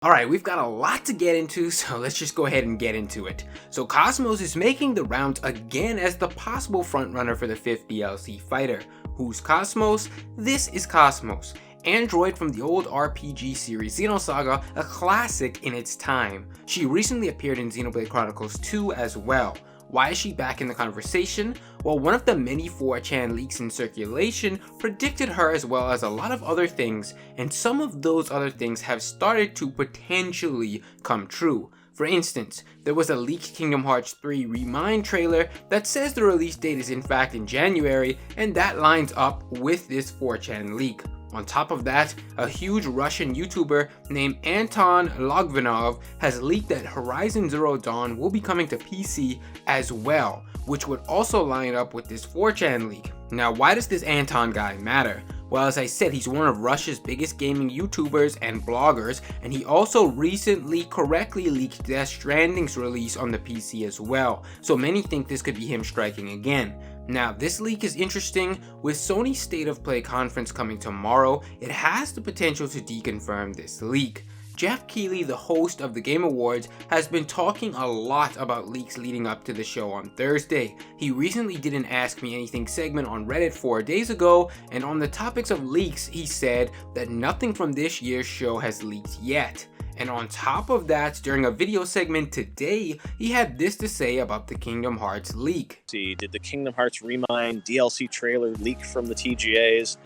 Alright, we've got a lot to get into, so let's just go ahead and get into it. So Kos-Mos is making the rounds again as the possible frontrunner for the 5th DLC fighter. Who's Kos-Mos? This is Kos-Mos, android from the old RPG series Xenosaga, a classic in its time. She recently appeared in Xenoblade Chronicles 2 as well. Why is she back in the conversation? Well, one of the many 4chan leaks in circulation predicted her as well as a lot of other things, and some of those other things have started to potentially come true. For instance, there was a leaked Kingdom Hearts 3 Remind trailer that says the release date is in fact in January, and that lines up with this 4chan leak. On top of that, a huge Russian YouTuber named Anton Logvinov has leaked that Horizon Zero Dawn will be coming to PC as well, which would also line up with this 4chan leak. Now, why does this Anton guy matter? Well, as I said, he's one of Russia's biggest gaming YouTubers and bloggers, and he also recently correctly leaked Death Stranding's release on the PC as well, so many think this could be him striking again. Now, this leak is interesting. With Sony's State of Play conference coming tomorrow, it has the potential to deconfirm this leak. Geoff Keighley, the host of the Game Awards, has been talking a lot about leaks leading up to the show on Thursday. He recently did an Ask Me Anything segment on Reddit 4 days ago, and on the topics of leaks, he said that nothing from this year's show has leaked yet. And on top of that, during a video segment today, he had this to say about the Kingdom Hearts leak. See, did the Kingdom Hearts Remind DLC trailer leak from the TGAs?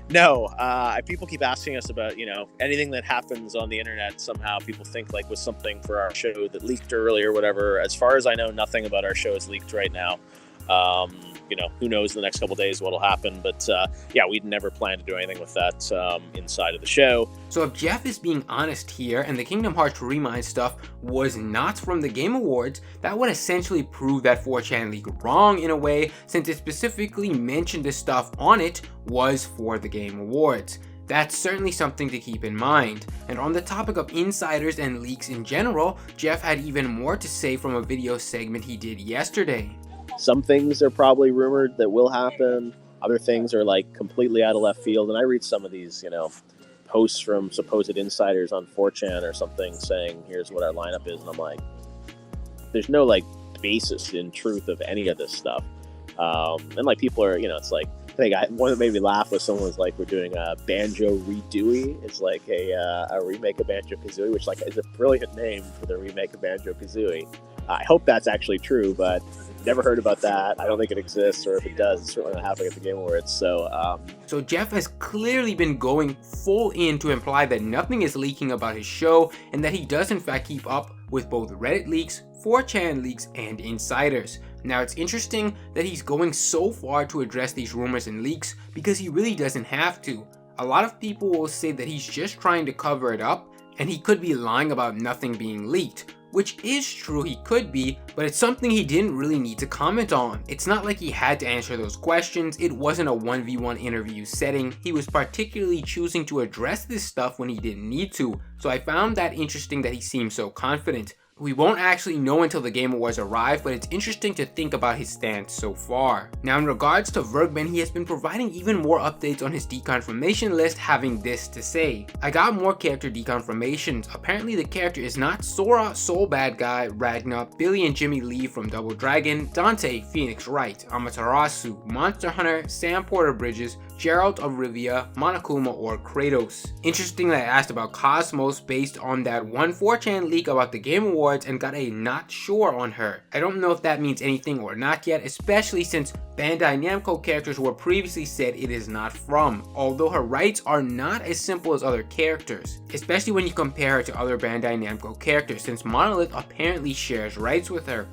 No, people keep asking us about, anything that happens on the internet somehow people think like was something for our show that leaked early or whatever. As far as I know, nothing about our show is leaked right now. Who knows in the next couple days what'll happen, but yeah, we'd never plan to do anything with that inside of the show. So if Geoff is being honest here and the Kingdom Hearts Remind stuff was not from the Game Awards, that would essentially prove that 4chan leak wrong in a way, since it specifically mentioned the stuff on it was for the Game Awards. That's certainly something to keep in mind. And on the topic of insiders and leaks in general, Geoff had even more to say from a video segment he did yesterday. Some things are probably rumored that will happen. Other things are like completely out of left field. And I read some of these, posts from supposed insiders on 4chan or something saying, here's what our lineup is. And I'm like, there's no basis in truth of any of this stuff. And people are, it's like, one that made me laugh was someone was like, we're doing a Banjo Redooey. It's like a remake of Banjo Kazooie, which is a brilliant name for the remake of Banjo Kazooie. I hope that's actually true, but never heard about that. I don't think it exists, or if it does, it's certainly not happening at the Game Awards. So Geoff has clearly been going full in to imply that nothing is leaking about his show, and that he does in fact keep up with both Reddit leaks, 4chan leaks, and insiders. Now, it's interesting that he's going so far to address these rumors and leaks because he really doesn't have to. A lot of people will say that he's just trying to cover it up, and he could be lying about nothing being leaked. Which is true, he could be, but it's something he didn't really need to comment on. It's not like he had to answer those questions. It wasn't a 1v1 interview setting. He was particularly choosing to address this stuff when he didn't need to, so I found that interesting that he seemed so confident. We won't actually know until the Game Awards arrive, but it's interesting to think about his stance so far. Now, in regards to Vergeben, he has been providing even more updates on his deconfirmation list, having this to say. I got more character deconfirmations. Apparently the character is not Sora, Soul Bad Guy, Ragnar, Billy and Jimmy Lee from Double Dragon, Dante, Phoenix Wright, Amaterasu, Monster Hunter, Sam Porter Bridges, Geralt of Rivia, Monokuma, or Kratos. Interesting that I asked about Kos-Mos based on that one 4chan leak about the Game Awards and got a not sure on her. I don't know if that means anything or not yet, especially since Bandai Namco characters were previously said it is not from, although her rights are not as simple as other characters, especially when you compare her to other Bandai Namco characters, since Monolith apparently shares rights with her,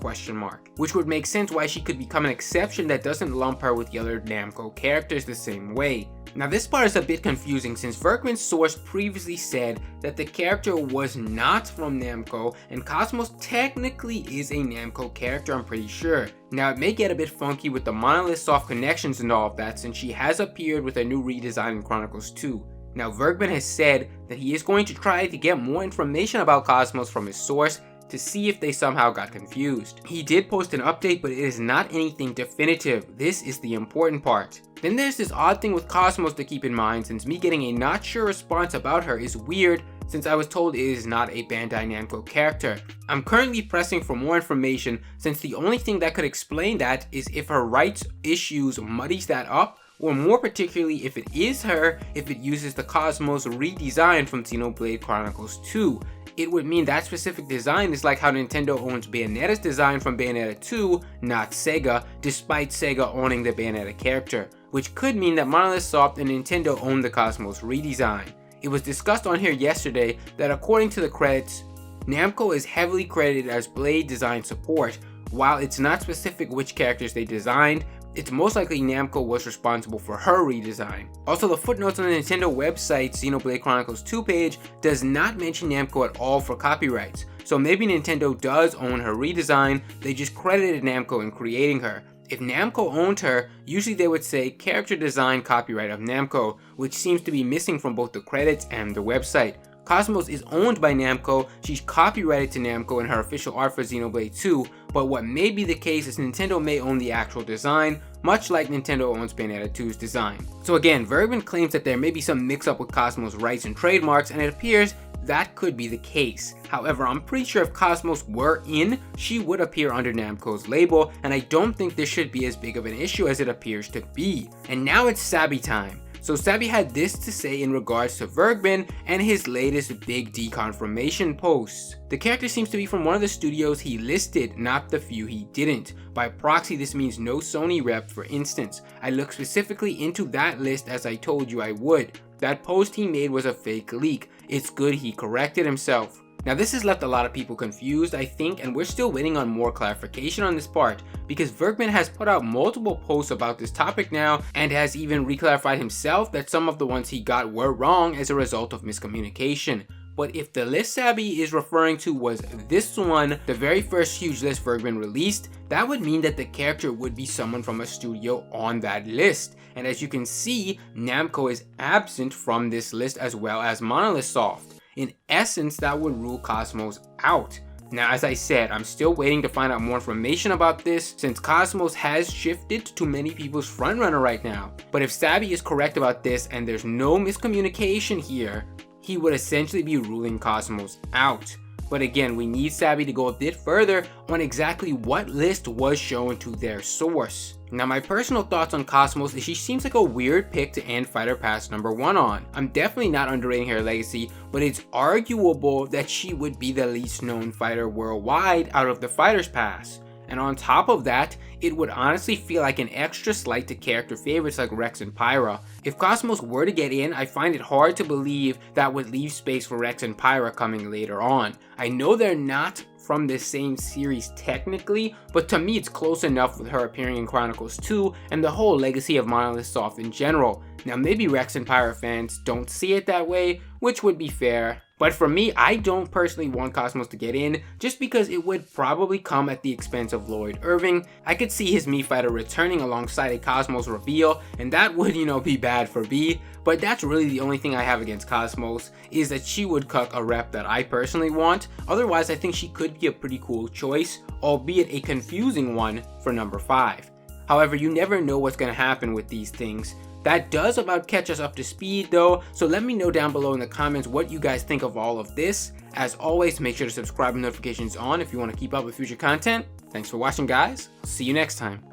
which would make sense why she could become an exception that doesn't lump her with the other Namco characters the same way. Now, this part is a bit confusing since Vergeben's source previously said that the character was not from Namco, and Kos-Mos technically is a Namco character, I'm pretty sure. Now, it may get a bit funky with the Monolith soft connections and all of that, since she has appeared with a new redesign in Chronicles 2. Now, Vergeben has said that he is going to try to get more information about Kos-Mos from his source to see if they somehow got confused. He did post an update, but it is not anything definitive. This is the important part. Then there's this odd thing with Kos-Mos to keep in mind, since me getting a not sure response about her is weird, since I was told it is not a Bandai Namco character. I'm currently pressing for more information since the only thing that could explain that is if her rights issues muddies that up, or more particularly if it is her, if it uses the Kos-Mos redesign from Xenoblade Chronicles 2. It would mean that specific design is like how Nintendo owns Bayonetta's design from Bayonetta 2, not Sega, despite Sega owning the Bayonetta character, which could mean that Monolith Soft and Nintendo own the Kos-Mos redesign. It was discussed on here yesterday that according to the credits, Namco is heavily credited as Blade design support. While it's not specific which characters they designed, it's most likely Namco was responsible for her redesign. Also, the footnotes on the Nintendo website's Xenoblade Chronicles 2 page does not mention Namco at all for copyrights, so maybe Nintendo does own her redesign, they just credited Namco in creating her. If Namco owned her, usually they would say character design copyright of Namco, which seems to be missing from both the credits and the website. Kos-Mos is owned by Namco, she's copyrighted to Namco in her official art for Xenoblade 2, but what may be the case is Nintendo may own the actual design, much like Nintendo owns Bayonetta 2's design. So again, Vergeben claims that there may be some mix-up with Kos-Mos rights and trademarks, and it appears that could be the case. However, I'm pretty sure if Kos-Mos were in, she would appear under Namco's label, and I don't think this should be as big of an issue as it appears to be. And now it's Sabi time. So Sabi had this to say in regards to Vergeben and his latest big deconfirmation posts. The character seems to be from one of the studios he listed, not the few he didn't. By proxy, this means no Sony rep, for instance. I looked specifically into that list as I told you I would. That post he made was a fake leak. It's good he corrected himself. Now this has left a lot of people confused, I think, and we're still waiting on more clarification on this part, because Vergeben has put out multiple posts about this topic now, and has even reclarified himself that some of the ones he got were wrong as a result of miscommunication. But if the list Sabi is referring to was this one, the very first huge list Vergeben released, that would mean that the character would be someone from a studio on that list. And as you can see, Namco is absent from this list as well as Monolith Soft. In essence, that would rule Kos-Mos out. Now, as I said, I'm still waiting to find out more information about this, since Kos-Mos has shifted to many people's frontrunner right now. But if Sabi is correct about this and there's no miscommunication here, he would essentially be ruling Kos-Mos out. But again, we need Sabi to go a bit further on exactly what list was shown to their source. Now, my personal thoughts on Kos-Mos is she seems like a weird pick to end Fighter Pass #1 on. I'm definitely not underrating her legacy, but it's arguable that she would be the least known fighter worldwide out of the Fighters Pass. And on top of that, it would honestly feel like an extra slight to character favorites like Rex and Pyra. If Kos-Mos were to get in, I find it hard to believe that would leave space for Rex and Pyra coming later on. I know they're not from the same series technically, but to me it's close enough with her appearing in Chronicles 2 and the whole legacy of Monolith Soft in general. Now maybe Rex and Pyra fans don't see it that way, which would be fair. But for me, I don't personally want Kos-Mos to get in, just because it would probably come at the expense of Lloyd Irving. I could see his Mii fighter returning alongside a Kos-Mos reveal, and that would, be bad for B. But that's really the only thing I have against Kos-Mos, is that she would cuck a rep that I personally want. Otherwise, I think she could be a pretty cool choice, albeit a confusing one for number 5. However, you never know what's going to happen with these things. That does about catch us up to speed though, so let me know down below in the comments what you guys think of all of this. As always, make sure to subscribe and notifications on if you want to keep up with future content. Thanks for watching, guys. I'll see you next time.